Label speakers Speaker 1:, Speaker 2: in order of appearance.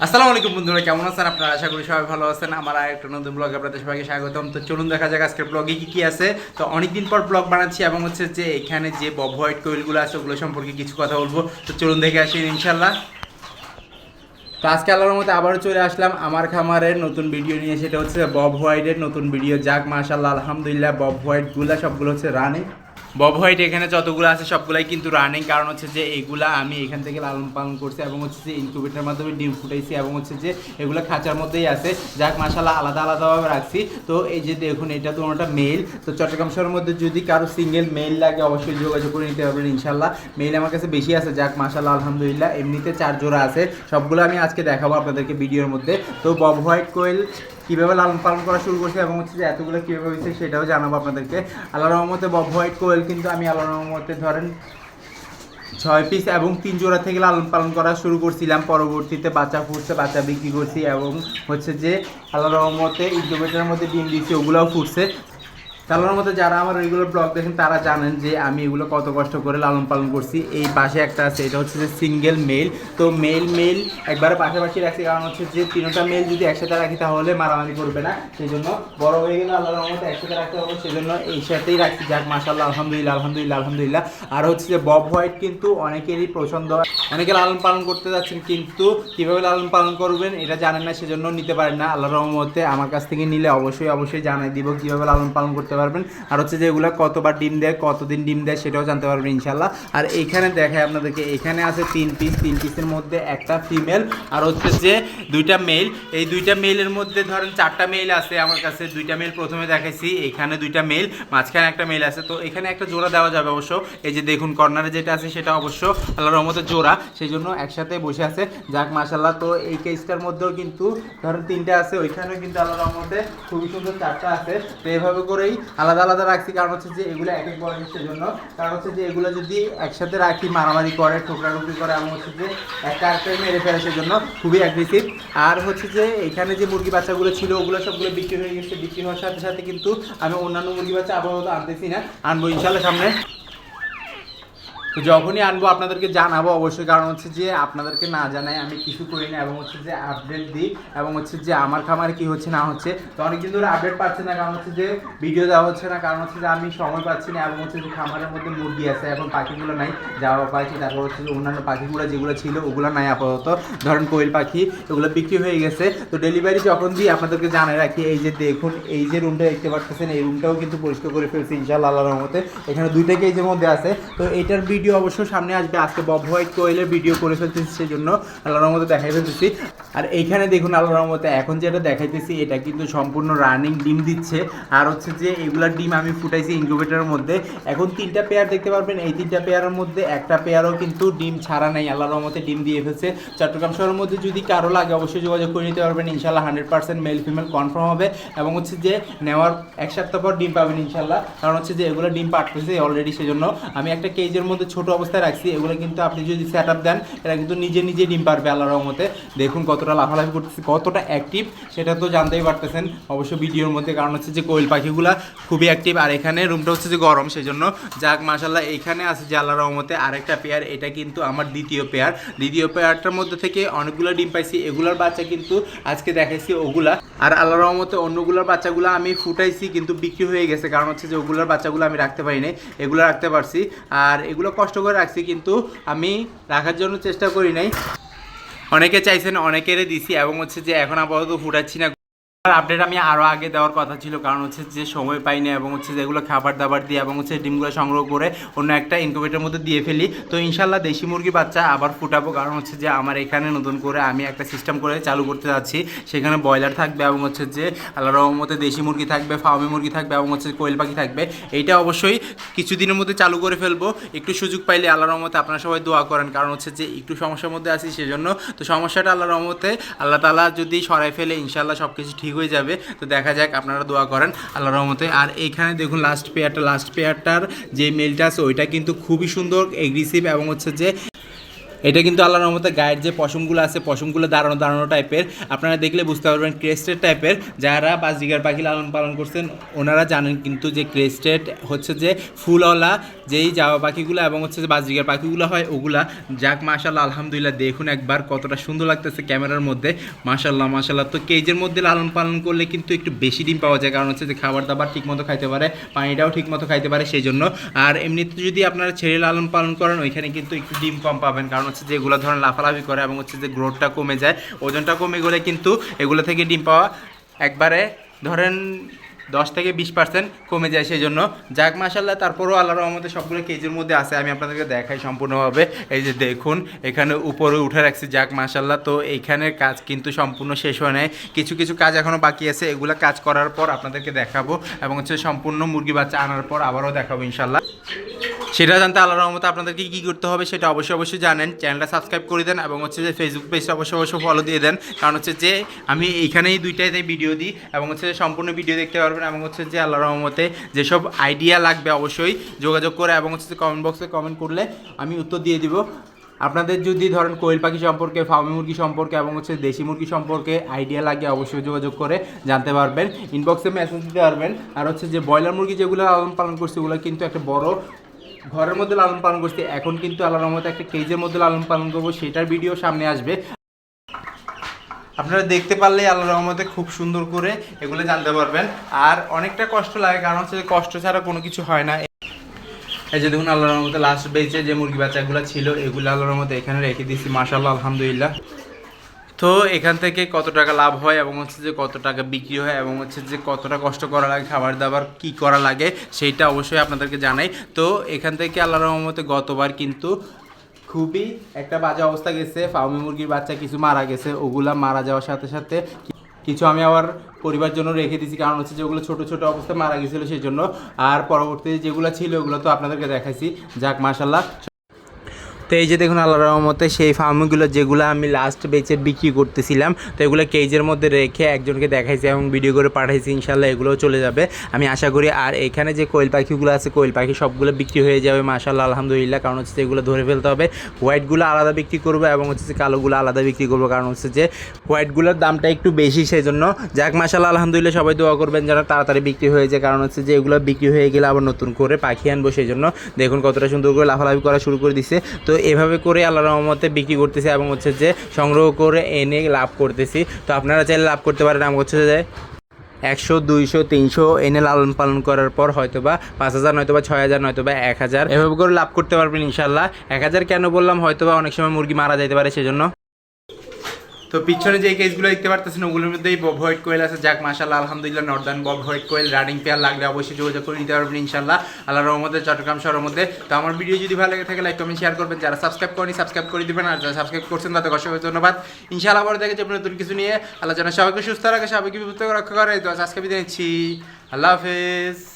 Speaker 1: আসসালামু আলাইকুম বন্ধুরা, কেমন আছেন আপনারা? আশা করি সবাই ভালো আছেন। আমার একটা নতুন ব্লগে আপনাদের সবাইকে স্বাগতম। তো চলুন দেখা যাক আজকের ব্লগে কি কি আছে। তো অনেকদিন পর ব্লগ বানাচ্ছি এবং হচ্ছে যে এখানে যে বব হোয়াইট কোয়েলগুলো আছে ওগুলো সম্পর্কে কিছু কথা বলবো। তো চলুন দেখে আসি ইনশাল্লাহ। তো আজকে আল্লাহর মধ্যে আবারও চলে আসলাম আমার খামারের নতুন ভিডিও নিয়ে। সেটা হচ্ছে বব হোয়াইটের নতুন ভিডিও। যাক মাশাআল্লাহ, আলহামদুলিল্লাহ, বব হোয়াইটগুলো সবগুলো হচ্ছে রানিং। বব হোয়াইট এখানে যতগুলো আছে সবগুলাই কিন্তু রানিং, কারণ হচ্ছে যে এইগুলা আমি এখান থেকে লালন পালন করছি এবং হচ্ছে যে ইনকিউবেটরের মাধ্যমে ডিম ফুটাইছি এবং হচ্ছে যে এগুলো খাঁচার মধ্যেই আছে। যাক মাশাআল্লাহ, আলাদা আলাদাভাবে রাখছি। তো এই যে দেখুন, এটা তো ওটা মেল। তো চট্টগ্রাম শহরের মধ্যে যদি কারো সিঙ্গেল মেল লাগে অবশ্যই যোগাযোগ করে নিতে পারবেন ইনশাল্লাহ। মেল আমার কাছে বেশি আছে। যাক মাশাআল্লাহ, আলহামদুলিল্লাহ, এমনিতে 4 জোড়া আছে। সবগুলো আমি আজকে দেখাবো আপনাদেরকে ভিডিওর মধ্যে। তো বব হোয়াইট কোয়েল কীভাবে লালন পালন করা শুরু করছে এবং হচ্ছে যে এতগুলো কীভাবে হয়েছে সেটাও জানাবো আপনাদেরকে। আল্লাহর রহমতে বব হোয়াইট কোয়েল কিন্তু আমি আল্লাহর রহমতে ধরেন 6 পিস এবং 3 জোড়া থেকে লালন পালন করা শুরু করছিলাম। পরবর্তীতে বাচ্চা ফুটছে, বাচ্চা বিক্রি করছি এবং হচ্ছে যে আল্লাহর রহমতে ইনকিউবেটরের মধ্যে ডিম দিচ্ছি, ওগুলোও ফুটছে। তাহলে মধ্যে যারা আমার রেগুলার ব্লগ দেখেন তারা জানেন যে আমি এগুলো কত কষ্ট করে লালন পালন করছি। এই পাশে একটা আছে, এটা হচ্ছে যে সিঙ্গেল মেল। তো মেল একবারে পাশাপাশি রাখছি, কারণ হচ্ছে যে তিনটা মেল যদি একসাথে রাখি তাহলে মারামারি করবে না। সেই জন্য বড় হয়ে গেলে আল্লাহর রহমতে একসাথে রাখতে হবে, সেই জন্য এই সাথেই রাখছি। যাক মাশাআল্লাহ, আলহামদুলিল্লাহ, আলহামদুলিল্লাহ, আলহামদুলিল্লাহ। আর হচ্ছে যে বব হোয়াইট কিন্তু অনেকেরই পছন্দ। অনেকে লালন পালন করতে যাচ্ছেন কিন্তু কীভাবে লালন পালন করবেন এটা জানেন না, সেজন্য নিতে পারেন না। আল্লাহর রহমতে আমার কাছ থেকে নিলে অবশ্যই জানাই দিব কীভাবে লালন পালন করতে পারবেন। আর হচ্ছে যে এগুলো কতবার ডিম দেয়, কতদিন ডিম দেয় সেটাও জানতে পারবেন ইনশাল্লাহ। আর এইখানে দেখায় আপনাদেরকে, এখানে আছে 3 পিস। 3 পিসের মধ্যে একটা ফিমেল আর হচ্ছে যে 2টা মেল। এই 2টা মেলের মধ্যে ধরেন 4টা মেল আছে আমার কাছে। 2টা মেল প্রথমে দেখাইছি, এখানে 2টা মেল, মাঝখানে একটা মেল আছে। তো এখানে একটা জোড়া দেওয়া যাবে অবশ্য। এই যে দেখুন কর্নারে যেটা আছে সেটা অবশ্য আল্লাহর রহমতে জোড়া, সেই জন্য একসাথে বসে আছে। যাক মাশাআল্লাহ। তো এই কেসটার মধ্যেও কিন্তু ধরেন 3টা আছে, ওইখানেও কিন্তু আল্লাহর রহমতে খুবই সুন্দর 4টা আছে। তো এইভাবে করেই আলাদা আলাদা রাখছি, কারণ হচ্ছে যে এগুলো এক এক বয়সের জন্য। কারণ হচ্ছে যে এগুলো যদি একসাথে রাখি মারামারি করে, ঠোকরাঠুকরি করে এবং হচ্ছে যে একটা আরেকটা মেরে ফেলে, সেজন্য খুবই অ্যাগ্রেসিভ। আর হচ্ছে যে এখানে যে মুরগি বাচ্চাগুলো ছিল ওগুলো সবগুলো বিক্রি হয়ে গেছে। বিক্রি হওয়ার সাথে সাথে কিন্তু আমি অন্যান্য মুরগি বাচ্চা আপাতত আনতেছি না, আনবো ইনশাল্লাহ সামনে। তো যখনই আনবো আপনাদেরকে জানাবো অবশ্যই, কারণ হচ্ছে যে আপনাদেরকে না জানাই আমি কিছু করি না এবং হচ্ছে যে আপডেট দিই এবং হচ্ছে যে আমার খামারে কি হচ্ছে না হচ্ছে। তো অনেকদিন ধরে আপডেট পাচ্ছে না, কারণ হচ্ছে যে ভিডিও দেওয়া হচ্ছে না, কারণ হচ্ছে যে আমি সময় পাচ্ছি না এবং হচ্ছে যে খামারের মধ্যে মুরগি আছে, এখন পাখিগুলো নাই, যাওয়া পাখি, তারপর হচ্ছে যে অন্যান্য পাখিগুলো যেগুলো ছিল ওগুলো নাই আপাতত। ধরেন কোয়েল পাখি এগুলো বিক্রি হয়ে গেছে। তো ডেলিভারি যখন দিই আপনাদেরকে জানাই রাখি। এই যে দেখুন, এই যে রুমটা দেখতে পাচ্ছেন, এই রুমটাও কিন্তু পরিষ্কার করে ফেলছি ইনশাআল্লাহ আল্লাহর রহমতে। এখানে 2টা কেজের মধ্যে আছে। তো এইটার ভিডিও অবশ্য সামনে আসবে। আজকে বব হোয়াইট কোয়েলের ভিডিও করে ফেলতেছি, সেই জন্য আল্লাহর রহমতে দেখাই ফেলতেছি। আর এইখানে দেখুন আল্লাহর রহমতে এখন যেটা দেখাইতেছি এটা কিন্তু সম্পূর্ণ রানিং ডিম দিচ্ছে। আর হচ্ছে যে এগুলার ডিম আমি ফুটাইছি ইনকিউবেটরের মধ্যে। এখন 3টা পেয়ার দেখতে পারবেন। এই 3টা পেয়ারের মধ্যে একটা পেয়ারও কিন্তু ডিম ছাড়া নাই, আল্লাহর রহমতে ডিম দিয়ে ফেলছে। চট্টগ্রাম শহরের মধ্যে যদি কারো লাগে অবশ্যই যোগাযোগ করে নিতে পারবেন ইনশাল্লাহ। 100% মেল ফিমেল কনফার্ম হবে এবং হচ্ছে যে নেওয়ার 1 সপ্তাহ পর ডিম পাবেন ইনশাল্লাহ। কারণ হচ্ছে যে এগুলো ডিম পাঠতেছে অলরেডি, সেজন্য আমি একটা কেজের মধ্যে ছোট অবস্থায় রাখছি। এগুলো কিন্তু আপনি যদি সেট আপ দেন এরা কিন্তু নিজে নিজে ডিম পারবে আল্লাহর রহমতে। দেখুন কতটা লাফালাফি করতেছে, কতটা অ্যাক্টিভ সেটা তো জানতেই পারতেছেন অবশ্য ভিডিওর মধ্যে, কারণ হচ্ছে যে কোয়েল পাখিগুলা খুবই অ্যাক্টিভ। আর এখানে রুমটা হচ্ছে যে গরম, সেই জন্য। যাক মাশাআল্লাহ, এইখানে আছে যে আল্লাহর রহমতে আরেকটা পেয়ার। এটা কিন্তু আমার দ্বিতীয় পেয়ার। দ্বিতীয় পেয়ারটার মধ্যে থেকে অনেকগুলো ডিম পাইছি। এগুলোর বাচ্চা কিন্তু আজকে দেখাইছি ওগুলা। আর আল্লাহর রহমতে অন্যগুলোর বাচ্চাগুলো আমি ফুটাইছি কিন্তু বিক্রি হয়ে গেছে, কারণ হচ্ছে যে ওগুলোর বাচ্চাগুলো আমি রাখতে পারি নাই, এগুলো রাখতে পারছি। আর এগুলো কষ্ট করে রাখছি কিন্তু আমি রাখার জন্য চেষ্টা করি নাই। অনেকে চাইছেন, অনেকেরই দিছি এবং হচ্ছে যে এখন আপাতত ফুটাচ্ছি না। আপডেট আমি আরও আগে দেওয়ার কথা ছিল, কারণ হচ্ছে যে সময় পাইনি এবং হচ্ছে যেগুলো খাবার দাবার দিয়ে এবং হচ্ছে ডিমগুলো সংগ্রহ করে অন্য একটা ইনকিউবেটরের মধ্যে দিয়ে ফেলি। তো ইনশাল্লাহ দেশি মুরগি বাচ্চা আবার ফুটাবো, কারণ হচ্ছে যে আমার এখানে নতুন করে আমি একটা সিস্টেম করে চালু করতে যাচ্ছি। সেখানে ব্রয়লার থাকবে এবং হচ্ছে যে আল্লাহর রহমতে দেশি মুরগি থাকবে, ফার্মি মুরগি থাকবে এবং হচ্ছে কোয়েল পাখি থাকবে। এইটা অবশ্যই কিছুদিনের মধ্যে চালু করে ফেলবো। একটু সুযোগ পাইলে আল্লাহর রহমতে আপনারা সবাই দোয়া করেন, কারণ হচ্ছে যে একটু সমস্যার মধ্যে আছি, সেজন্য। তো সমস্যাটা আল্লাহর রহমতে আল্লাহ তাআলা যদি সরাই ফেলে ইনশাল্লাহ সব কিছু ঠিক হয়ে যাবে। তো দেখা যাক, আপনারা দোয়া করেন আল্লাহর রহমতে। আর এইখানে দেখুন লাস্ট পেয়ারটার যে মেলটা আছে ওইটা কিন্তু খুবই সুন্দর, এগ্রেসিভ এবং হচ্ছে যে এটা কিন্তু আল্লাহর রহমতে গায়ের যে পশমগুলো আছে পশমগুলো দাঁড়ানো দাঁড়ানো টাইপের, আপনারা দেখলে বুঝতে পারবেন ক্রেস্টেড টাইপের। যারা বাজরিগার পাখি লালন পালন করছেন ওনারা জানেন কিন্তু যে ক্রেস্টেড হচ্ছে যে ফুলওয়ালা যেই জাওয়া পাখিগুলো এবং হচ্ছে যে বাজরিগার পাখিগুলো হয় ওগুলা। যাক মাশাল্লাহ আলহামদুলিল্লাহ, দেখুন একবার কতটা সুন্দর লাগতেছে ক্যামেরার মধ্যে। মাশাল্লাহ মাশাল্লাহ। তো কেজের মধ্যে লালন পালন করলে কিন্তু একটু বেশি ডিম পাওয়া যায়, কারণ হচ্ছে যে খাবার দাবার ঠিক মতো খাইতে পারে, পানিটাও ঠিক মতো খাইতে পারে সেই জন্য। আর এমনিতে যদি আপনারা ছেড়ে লালন পালন করেন ওইখানে কিন্তু একটু ডিম কম পাবেন, কারণ হচ্ছে যে এগুলো ধরেন লাফালাফি করে এবং হচ্ছে যে গ্রোথটা কমে যায়, ওজনটা কমে গেলে কিন্তু এগুলো থেকে ডিম পাওয়া একবারে ধরেন 10-20% কমে যায় সেই জন্য। যাক মাশাল্লাহ, তারপরেও আল্লাহর রহমতে সবগুলো কেজির মধ্যে আছে। আমি আপনাদেরকে দেখাই সম্পূর্ণভাবে। এই যে দেখুন এখানে উপরে উঠে রাখছি, যাক মাশাল্লাহ। তো এইখানের কাজ কিন্তু সম্পূর্ণ শেষ হয় নাই, কিছু কিছু কাজ এখনও বাকি আছে। এগুলো কাজ করার পর আপনাদেরকে দেখাবো এবং হচ্ছে সম্পূর্ণ মুরগি বাচ্চা আনার পর আবারও দেখাবো ইনশাল্লাহ। সেটা জানতে আল্লাহর রহমতে আপনাদেরকে কী করতে হবে সেটা অবশ্যই জানেন। চ্যানেলটা সাবস্ক্রাইব করে দেন এবং হচ্ছে যে ফেসবুক পেজটা অবশ্যই ফলো দিয়ে দেন, কারণ হচ্ছে যে আমি এইখানেই দুইটাতে ভিডিও দিই এবং হচ্ছে সম্পূর্ণ ভিডিও দেখতে পারবেন। এবং হচ্ছে যে আল্লাহর রহমতে যেসব আইডিয়া লাগবে অবশ্যই যোগাযোগ করে এবং হচ্ছে কমেন্ট বক্সে কমেন্ট করলে আমি উত্তর দিয়ে দিব। আপনাদের যদি ধরেন কোয়েল পাখি সম্পর্কে, ফার্মি মুরগি সম্পর্কে এবং হচ্ছে দেশি মুরগি সম্পর্কে আইডিয়া লাগে অবশ্যই যোগাযোগ করে জানতে পারবেন, ইনবক্সে মেসেজ দিতে পারবেন। আর হচ্ছে যে ব্রয়লার মুরগি যেগুলো লালন পালন করছে ওগুলো কিন্তু একটা বড় ঘরের মধ্যে লালন পালন করছি, এখন কিন্তু আল্লাহর রহমতে একটা কেজের মধ্যে লালন পালন করবো, সেটার ভিডিও সামনে আসবে। আপনারা দেখতে পারলেই আল্লাহর রহমতে খুব সুন্দর করে এগুলো জানতে পারবেন। আর অনেকটা কষ্ট লাগে, কারণ হচ্ছে কষ্ট ছাড়া কোনো কিছু হয় না। এই যে দেখুন আল্লাহর রহমতে লাস্ট বেচে যে মুরগি বাচ্চাগুলো ছিল এগুলো আল্লাহর রহমতে এখানে রেখে দিচ্ছি, মাশাআল্লাহ আলহামদুলিল্লাহ। তো এখান থেকে কত টাকা লাভ হয় এবং হচ্ছে যে কত টাকা বিক্রি হয় এবং হচ্ছে যে কতটা কষ্ট করা লাগে, খাবার দাবার কী করা লাগে সেইটা অবশ্যই আপনাদেরকে জানাই। তো এখান থেকে আল্লাহর রহমতে গতবার কিন্তু খুবই একটা বাজে অবস্থা গেছে, ফার্মি মুরগির বাচ্চা কিছু মারা গেছে, ওগুলা মারা যাওয়ার সাথে সাথে কিছু আমি আবার পরিবার জন্য রেখে দিয়েছি, কারণ হচ্ছে যেগুলো ছোটো ছোটো অবস্থায় মারা গেছিলো সেই জন্য। আর পরবর্তীতে যেগুলো ছিল ওগুলো তো আপনাদেরকে দেখাইছি। যাক মাশাল্লাহ। তো এই যে দেখুন আল্লাহর রহমতে সেই ফার্মগুলো যেগুলো আমি লাস্ট বেচে বিক্রি করতেছিলাম, তো এগুলো কেজের মধ্যে রেখে একজনকে দেখাইছি এবং ভিডিও করে পাঠাইছি, ইনশাল্লাহ এগুলোও চলে যাবে আমি আশা করি। আর এখানে যে কোয়েল পাখিগুলো আছে কোয়েল পাখি সবগুলো বিক্রি হয়ে যাবে মাশাল্লাহ আলহামদুলিল্লাহ, কারণ হচ্ছে এগুলো ধরে ফেলতে হবে। হোয়াইটগুলো আলাদা বিক্রি করবো এবং হচ্ছে কালোগুলো আলাদা বিক্রি করবো, কারণ হচ্ছে যে হোয়াইটগুলোর দামটা একটু বেশি সেই জন্য। যাক মাশাল্লাহ আলহামদুলিল্লাহ, সবাই দোয়া করবেন যেন তাড়াতাড়ি বিক্রি হয়ে যায়, কারণ হচ্ছে যে এগুলো বিক্রি হয়ে গেলে আবার নতুন করে পাখি আনবো সেই জন্য। দেখুন কতটা সুন্দর করে লাফালাফি করা শুরু করে দিছে। তো এভাবে করে আল্লাহর রহমতে বিক্রি করতেছি এবং হচ্ছে যে সংগ্রহ করে এনে লাভ করতেছি। তো আপনারা চাইলে লাভ করতে পারেন। আমি হচ্ছে যে 100, 200, 300 এনে লালন পালন করার পর হয়তোবা 5000, নয়তোবা 6000, নয়তোবা 1000 এভাবে করে লাভ করতে পারবেন ইনশাল্লাহ। 1000 কেন বললাম, হয়তোবা অনেক সময় মুরগি মারা যেতে পারে সেজন্য। তো পিছনে যে কেসগুলো দেখতে পারতেছেন ওগুলোর মধ্যেই বব হোয়াইট কোয়েল আছে। যাক মাশাআল্লাহ আলহামদুলিল্লাহ, নর্দার্ন বব হোয়াইট কোয়েল রানিং পেয়ার লাগলে অবশ্যই যোগাযোগ করে নিতে পারবেন ইনশাল্লাহ আল্লাহর রহমতে, চট্টগ্রাম শহরের মধ্যে। তো আমার ভিডিও যদি ভালো লাগে থাকে লাইক কমেন্ট শেয়ার করবেন, যারা সাবস্ক্রাইব করেনি সাবস্ক্রাইব করে দিবেন, আর যারা সাবস্ক্রাইব করছেন তাদের অসংখ্য ধন্যবাদ। ইনশাআল্লাহ পরে দেখে যাবেন নতুন কিছু নিয়ে। আল্লাহ যেন সবাইকে সুস্থ রাখে, সবাইকে বিপদ রক্ষা করে। তো আজকে বিদায় নিচ্ছি, আল্লাহ হাফেজ।